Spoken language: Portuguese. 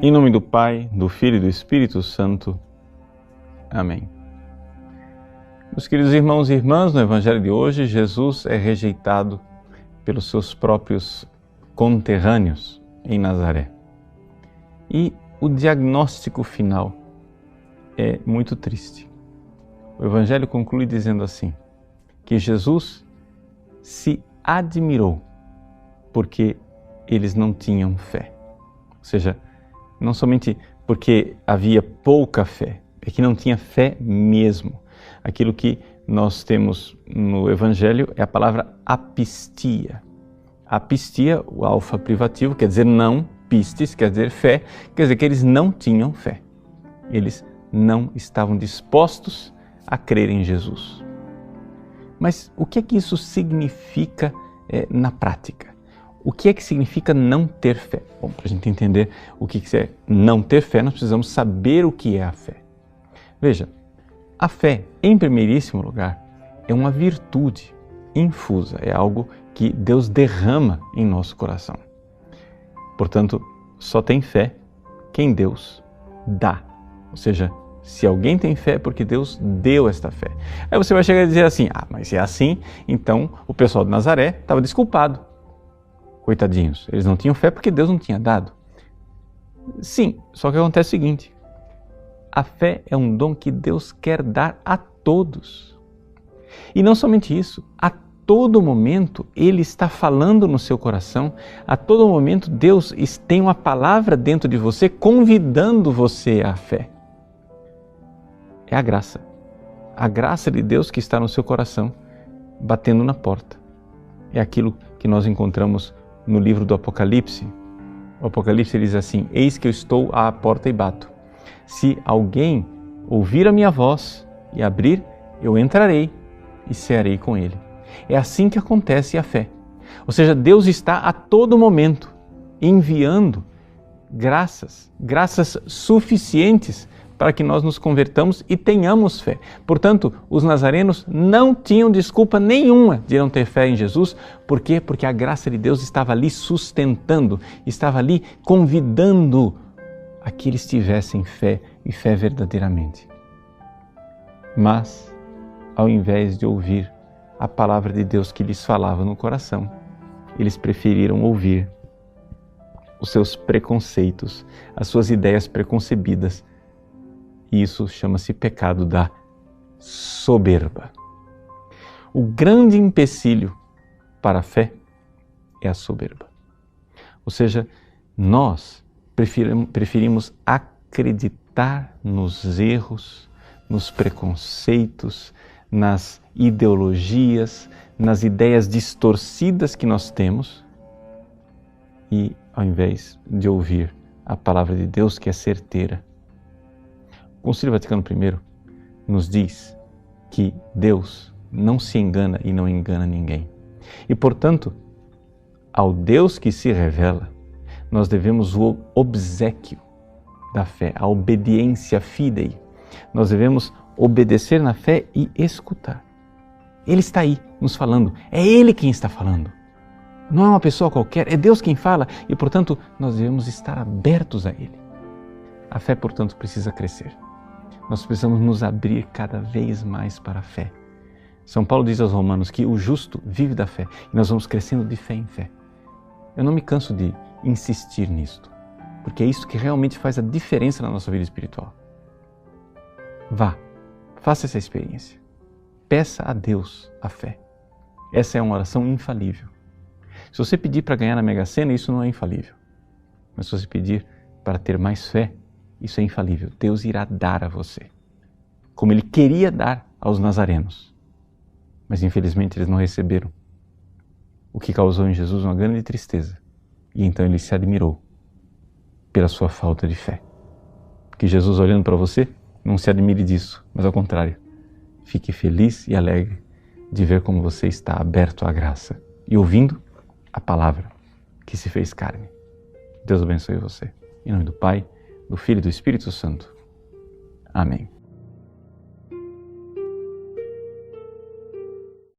Em nome do Pai, do Filho e do Espírito Santo. Amém. Meus queridos irmãos e irmãs, no Evangelho de hoje, Jesus é rejeitado pelos seus próprios conterrâneos em Nazaré. E o diagnóstico final é muito triste. O Evangelho conclui dizendo assim, que Jesus se admirou porque eles não tinham fé. Ou seja, não somente porque havia pouca fé, é que não tinha fé mesmo. Aquilo que nós temos no Evangelho é a palavra apistia. Apistia, o alfa privativo, quer dizer não, pistis, quer dizer fé, quer dizer que eles não tinham fé. Eles não estavam dispostos a crer em Jesus. Mas o que é que isso significa na prática? O que é que significa não ter fé? Bom, para a gente entender o que é não ter fé, nós precisamos saber o que é a fé. Veja, a fé, em primeiríssimo lugar, é uma virtude infusa, é algo que Deus derrama em nosso coração. Portanto, só tem fé quem Deus dá. Ou seja, se alguém tem fé é porque Deus deu esta fé. Aí você vai chegar e dizer assim, mas se é assim, então o pessoal de Nazaré estava desculpado. Coitadinhos, eles não tinham fé porque Deus não tinha dado. Sim, só que acontece o seguinte, a fé é um dom que Deus quer dar a todos. E não somente isso, a todo momento Ele está falando no seu coração, a todo momento Deus tem uma palavra dentro de você convidando você à fé. É a graça de Deus que está no seu coração, batendo na porta. É aquilo que nós encontramos no livro do Apocalipse. O Apocalipse diz assim, eis que eu estou à porta e bato. Se alguém ouvir a minha voz e abrir, eu entrarei e cearei com ele. É assim que acontece a fé. Ou seja, Deus está a todo momento enviando graças suficientes para que nós nos convertamos e tenhamos fé. Portanto, os nazarenos não tinham desculpa nenhuma de não ter fé em Jesus. Por quê? Porque a graça de Deus estava ali sustentando, estava ali convidando a que eles tivessem fé e fé verdadeiramente. Mas, ao invés de ouvir a palavra de Deus que lhes falava no coração, eles preferiram ouvir os seus preconceitos, as suas ideias preconcebidas. E isso chama-se pecado da soberba. O grande empecilho para a fé é a soberba. Ou seja, nós preferimos acreditar nos erros, nos preconceitos, nas ideologias, nas ideias distorcidas que nós temos e ao invés de ouvir a palavra de Deus que é certeira. O Concílio Vaticano I nos diz que Deus não se engana e não engana ninguém. E, portanto, ao Deus que se revela, nós devemos o obséquio da fé, a obediência fidei. Nós devemos obedecer na fé e escutar. Ele está aí nos falando, é Ele quem está falando. Não é uma pessoa qualquer, é Deus quem fala e, portanto, nós devemos estar abertos a Ele. A fé, portanto, precisa crescer. Nós precisamos nos abrir cada vez mais para a fé. São Paulo diz aos Romanos que o justo vive da fé e nós vamos crescendo de fé em fé. Eu não me canso de insistir nisto, porque é isso que realmente faz a diferença na nossa vida espiritual. Vá, faça essa experiência. Peça a Deus a fé. Essa é uma oração infalível. Se você pedir para ganhar na Mega Sena, isso não é infalível. Mas se você pedir para ter mais fé, isso é infalível. Deus irá dar a você, como Ele queria dar aos nazarenos. Mas infelizmente eles não receberam, o que causou em Jesus uma grande tristeza. E então Ele se admirou pela sua falta de fé. Que Jesus, olhando para você, não se admire disso, mas ao contrário, fique feliz e alegre de ver como você está aberto à graça e ouvindo a palavra que se fez carne. Deus abençoe você. Em nome do Pai, do Filho e do Espírito Santo. Amém.